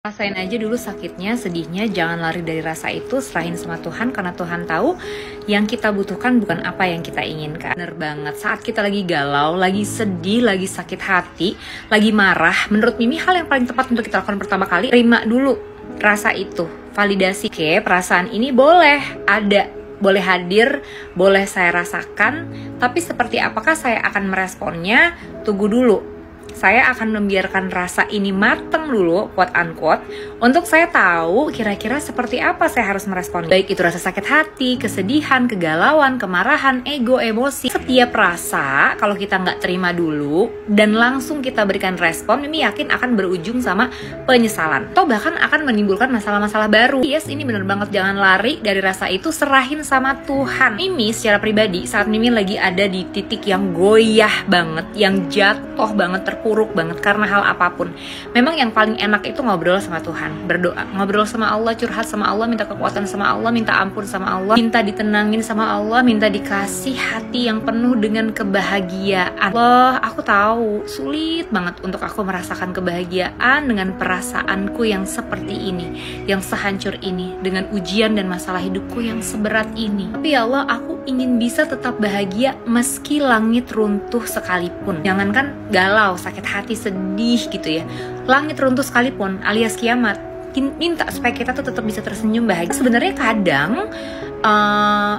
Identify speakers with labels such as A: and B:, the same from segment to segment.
A: Rasain aja dulu sakitnya, sedihnya, jangan lari dari rasa itu, serahin sama Tuhan karena Tuhan tahu yang kita butuhkan bukan apa yang kita inginkan. Bener banget, saat kita lagi galau, lagi sedih, lagi sakit hati, lagi marah, menurut Mimi hal yang paling tepat untuk kita lakukan pertama kali, terima dulu rasa itu, validasi. Oke, perasaan ini boleh ada, boleh hadir, boleh saya rasakan, tapi seperti apakah saya akan meresponnya, tunggu dulu. Saya akan membiarkan rasa ini mateng dulu, quote unquote, untuk saya tahu kira-kira seperti apa saya harus merespon. Baik itu rasa sakit hati, kesedihan, kegalauan, kemarahan, ego, emosi. Setiap rasa, kalau kita nggak terima dulu dan langsung kita berikan respon, Mimi yakin akan berujung sama penyesalan. Atau bahkan akan menimbulkan masalah-masalah baru. Yes, ini bener banget, jangan lari dari rasa itu, serahin sama Tuhan. Mimi secara pribadi, saat Mimi lagi ada di titik yang goyah banget, yang jatuh banget, terpuruk banget karena hal apapun, memang yang paling enak itu ngobrol sama Tuhan, berdoa, ngobrol sama Allah, curhat sama Allah, minta kekuatan sama Allah, minta ampun sama Allah, minta ditenangin sama Allah, minta dikasih hati yang penuh dengan kebahagiaan. Allah, aku tahu sulit banget untuk aku merasakan kebahagiaan dengan perasaanku yang seperti ini, yang sehancur ini, dengan ujian dan masalah hidupku yang seberat ini. Tapi ya Allah, aku ingin bisa tetap bahagia meski langit runtuh sekalipun. Jangankan galau, sakit hati, sedih gitu ya, langit runtuh sekalipun alias kiamat, minta supaya kita tuh tetap bisa tersenyum bahagia. Sebenarnya kadang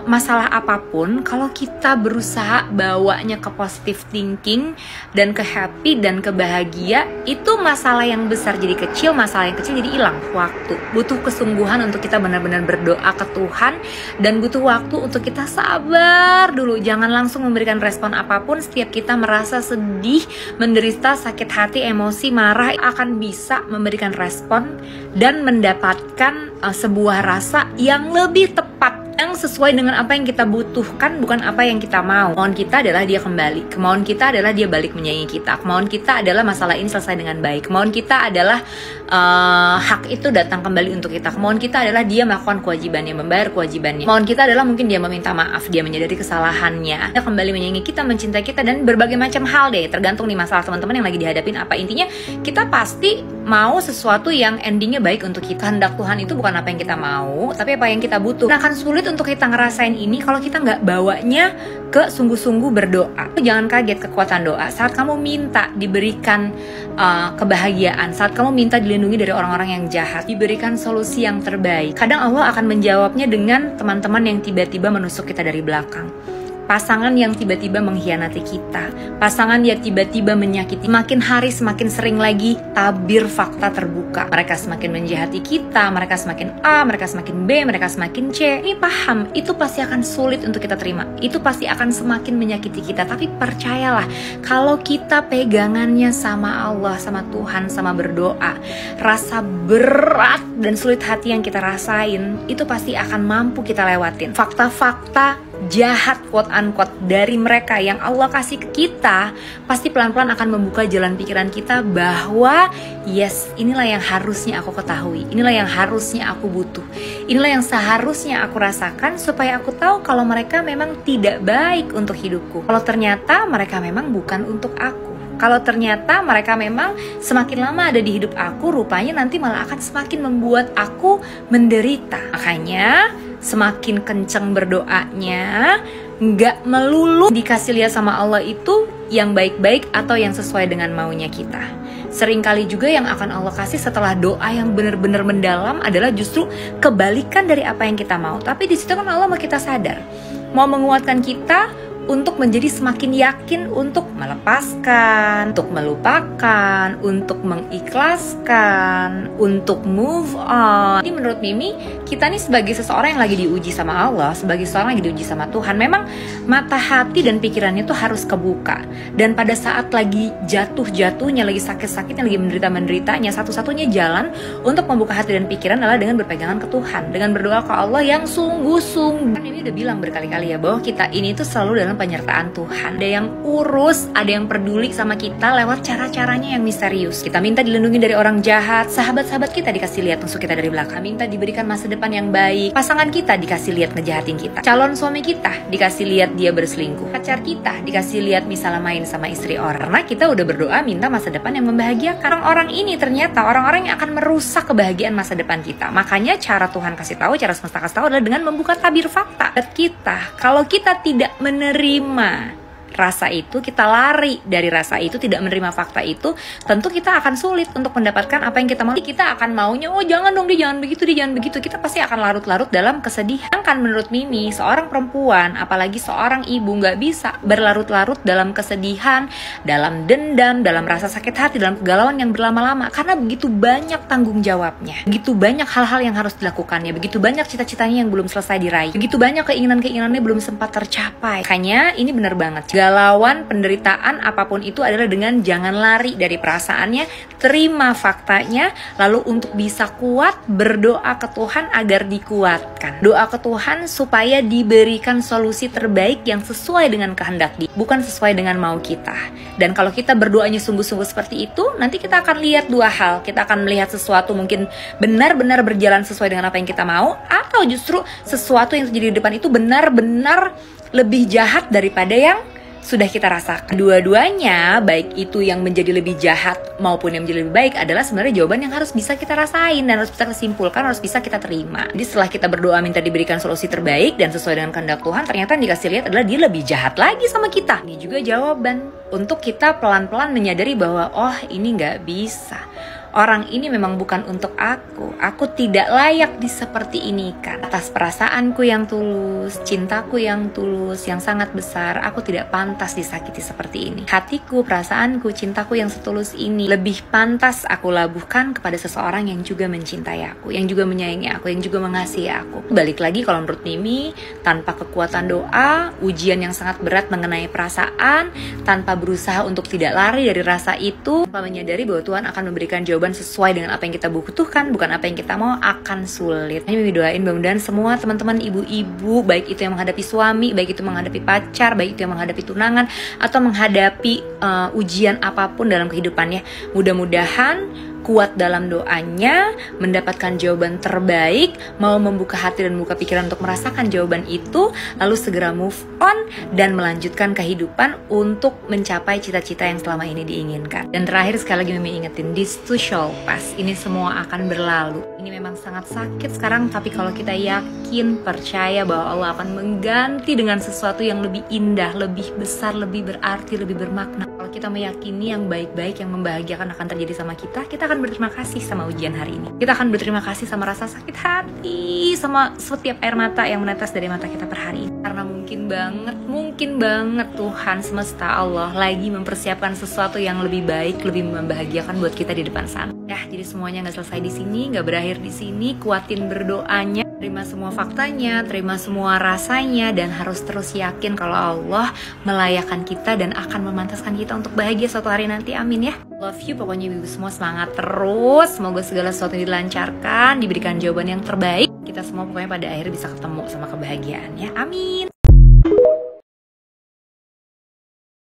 A: masalah apapun, kalau kita berusaha bawanya ke positive thinking dan ke happy dan ke bahagia, itu masalah yang besar jadi kecil, masalah yang kecil jadi hilang. Waktu, butuh kesungguhan untuk kita benar-benar berdoa ke Tuhan, dan butuh waktu untuk kita sabar dulu, jangan langsung memberikan respon apapun. Setiap kita merasa sedih, menderita, sakit hati, emosi, marah, akan bisa memberikan respon dan mendapatkan sebuah rasa yang lebih tepat, yang sesuai dengan apa yang kita butuhkan, bukan apa yang kita mau. Kemauan kita adalah dia kembali, kemauan kita adalah dia balik menyayangi kita, kemauan kita adalah masalah ini selesai dengan baik, kemauan kita adalah hak itu datang kembali untuk kita, kemauan kita adalah dia melakukan kewajibannya, membayar kewajibannya, kemauan kita adalah mungkin dia meminta maaf, dia menyadari kesalahannya, dia kembali menyayangi kita, mencintai kita, dan berbagai macam hal deh, tergantung nih masalah teman-teman yang lagi dihadapin apa. Intinya kita pasti mau sesuatu yang endingnya baik untuk kita. Kehendak Tuhan itu bukan apa yang kita mau, tapi apa yang kita butuh. Nah, akan sulit untuk kita ngerasain ini kalau kita nggak bawanya ke sungguh-sungguh berdoa. Jangan kaget kekuatan doa. Saat kamu minta diberikan kebahagiaan, saat kamu minta dilindungi dari orang-orang yang jahat, diberikan solusi yang terbaik, kadang Allah akan menjawabnya dengan teman-teman yang tiba-tiba menusuk kita dari belakang, pasangan yang tiba-tiba mengkhianati kita, pasangan yang tiba-tiba menyakiti. Makin hari semakin sering lagi tabir fakta terbuka. Mereka semakin menjahati kita, mereka semakin A, mereka semakin B, mereka semakin C. Ini paham, itu pasti akan sulit untuk kita terima. Itu pasti akan semakin menyakiti kita. Tapi percayalah, kalau kita pegangannya sama Allah, sama Tuhan, sama berdoa, rasa berat dan sulit hati yang kita rasain, itu pasti akan mampu kita lewatin. Fakta-fakta jahat quote unquote dari mereka yang Allah kasih ke kita pasti pelan-pelan akan membuka jalan pikiran kita bahwa yes, inilah yang harusnya aku ketahui, inilah yang harusnya aku butuh, inilah yang seharusnya aku rasakan supaya aku tahu kalau mereka memang tidak baik untuk hidupku, kalau ternyata mereka memang bukan untuk aku, kalau ternyata mereka memang semakin lama ada di hidup aku, rupanya nanti malah akan semakin membuat aku menderita. Makanya semakin kenceng berdoanya, nggak melulu dikasih lihat sama Allah itu yang baik-baik atau yang sesuai dengan maunya kita. Seringkali juga yang akan Allah kasih setelah doa yang benar-benar mendalam adalah justru kebalikan dari apa yang kita mau. Tapi di situ kan Allah mau kita sadar, mau menguatkan kita untuk menjadi semakin yakin untuk melepaskan, untuk melupakan, untuk mengikhlaskan, untuk move on. Ini menurut Mimi, kita nih sebagai seseorang yang lagi diuji sama Allah, sebagai seseorang yang lagi diuji sama Tuhan, memang mata hati dan pikirannya tuh harus kebuka. Dan pada saat lagi jatuh-jatuhnya, lagi sakit-sakitnya, lagi menderita-menderitanya, satu-satunya jalan untuk membuka hati dan pikiran adalah dengan berpegangan ke Tuhan, dengan berdoa ke Allah yang sungguh-sungguh. Kan Mimi udah bilang berkali-kali ya, bahwa kita ini tuh selalu dalam dalam penyertaan Tuhan. Ada yang urus, ada yang peduli sama kita lewat cara-caranya yang misterius. Kita minta dilindungi dari orang jahat, sahabat-sahabat kita dikasih lihat musuh kita dari belakang, minta diberikan masa depan yang baik, pasangan kita dikasih lihat ngejahatin kita, calon suami kita dikasih lihat dia berselingkuh, pacar kita dikasih lihat misalnya main sama istri orang. Karena kita udah berdoa minta masa depan yang membahagiakan. Orang-orang ini ternyata orang-orang yang akan merusak kebahagiaan masa depan kita. Makanya cara Tuhan kasih tahu, cara semesta kasih tahu adalah dengan membuka tabir fakta. Kita, kalau kita tidak menerima rasa itu, kita lari dari rasa itu, tidak menerima fakta itu, tentu kita akan sulit untuk mendapatkan apa yang kita mau. Kita akan maunya, oh jangan dong, dia jangan begitu, dia jangan begitu. Kita pasti akan larut-larut dalam kesedihan. Kan menurut Mimi, seorang perempuan, apalagi seorang ibu, nggak bisa berlarut-larut dalam kesedihan, dalam dendam, dalam rasa sakit hati, dalam kegalauan yang berlama-lama. Karena begitu banyak tanggung jawabnya, begitu banyak hal-hal yang harus dilakukannya, begitu banyak cita-citanya yang belum selesai diraih, begitu banyak keinginan-keinginannya belum sempat tercapai. Makanya ini benar banget, galauan, penderitaan, apapun itu adalah dengan jangan lari dari perasaannya, terima faktanya, lalu untuk bisa kuat, berdoa ke Tuhan agar dikuatkan. Doa ke Tuhan supaya diberikan solusi terbaik yang sesuai dengan kehendak Dia, bukan sesuai dengan mau kita. Dan kalau kita berdoanya sungguh-sungguh seperti itu, nanti kita akan lihat dua hal. Kita akan melihat sesuatu mungkin benar-benar berjalan sesuai dengan apa yang kita mau, atau justru sesuatu yang terjadi di depan itu benar-benar lebih jahat daripada yang sudah kita rasakan. Dua-duanya, baik itu yang menjadi lebih jahat maupun yang menjadi lebih baik, adalah sebenarnya jawaban yang harus bisa kita rasain dan harus bisa kita simpulkan, harus bisa kita terima. Jadi setelah kita berdoa minta diberikan solusi terbaik dan sesuai dengan kehendak Tuhan, ternyata yang dikasih lihat adalah dia lebih jahat lagi sama kita. Ini juga jawaban untuk kita pelan-pelan menyadari bahwa oh ini nggak bisa. Orang ini memang bukan untuk aku tidak layak di seperti ini kan. Atas perasaanku yang tulus, cintaku yang tulus, yang sangat besar, aku tidak pantas disakiti seperti ini. Hatiku, perasaanku, cintaku yang setulus ini lebih pantas aku labuhkan kepada seseorang yang juga mencintai aku, yang juga menyayangi aku, yang juga mengasihi aku. Balik lagi kalau menurut Mimi, tanpa kekuatan doa, ujian yang sangat berat mengenai perasaan, tanpa berusaha untuk tidak lari dari rasa itu, tanpa menyadari bahwa Tuhan akan memberikan jawaban sesuai dengan apa yang kita butuhkan, bukan apa yang kita mau, akan sulit. Ini Mimi doain mudah-mudahan semua teman-teman ibu-ibu, baik itu yang menghadapi suami, baik itu menghadapi pacar, baik itu yang menghadapi tunangan, atau menghadapi ujian apapun dalam kehidupannya, mudah-mudahan kuat dalam doanya, mendapatkan jawaban terbaik, mau membuka hati dan membuka pikiran untuk merasakan jawaban itu, lalu segera move on dan melanjutkan kehidupan untuk mencapai cita-cita yang selama ini diinginkan. Dan terakhir sekali lagi Mimi ingetin, this too shall pass. Ini semua akan berlalu. Ini memang sangat sakit sekarang, tapi kalau kita yakin, percaya bahwa Allah akan mengganti dengan sesuatu yang lebih indah, lebih besar, lebih berarti, lebih bermakna. Kalau kita meyakini yang baik-baik, yang membahagiakan akan terjadi sama kita akan berterima kasih sama ujian hari ini. Kita akan berterima kasih sama rasa sakit hati, sama setiap air mata yang menetes dari mata kita per hari ini. Karena mungkin banget Tuhan semesta Allah lagi mempersiapkan sesuatu yang lebih baik, lebih membahagiakan buat kita di depan sana. Ya, jadi semuanya nggak selesai di sini, nggak berakhir di sini. Kuatin berdoanya, terima semua faktanya, terima semua rasanya, dan harus terus yakin kalau Allah melayakan kita dan akan memantaskan kita untuk bahagia suatu hari nanti. Amin ya. Love you, pokoknya ibu semua semangat terus. Semoga segala sesuatu dilancarkan, diberikan jawaban yang terbaik. Kita semua pokoknya pada akhirnya bisa ketemu sama kebahagiaan ya. Amin.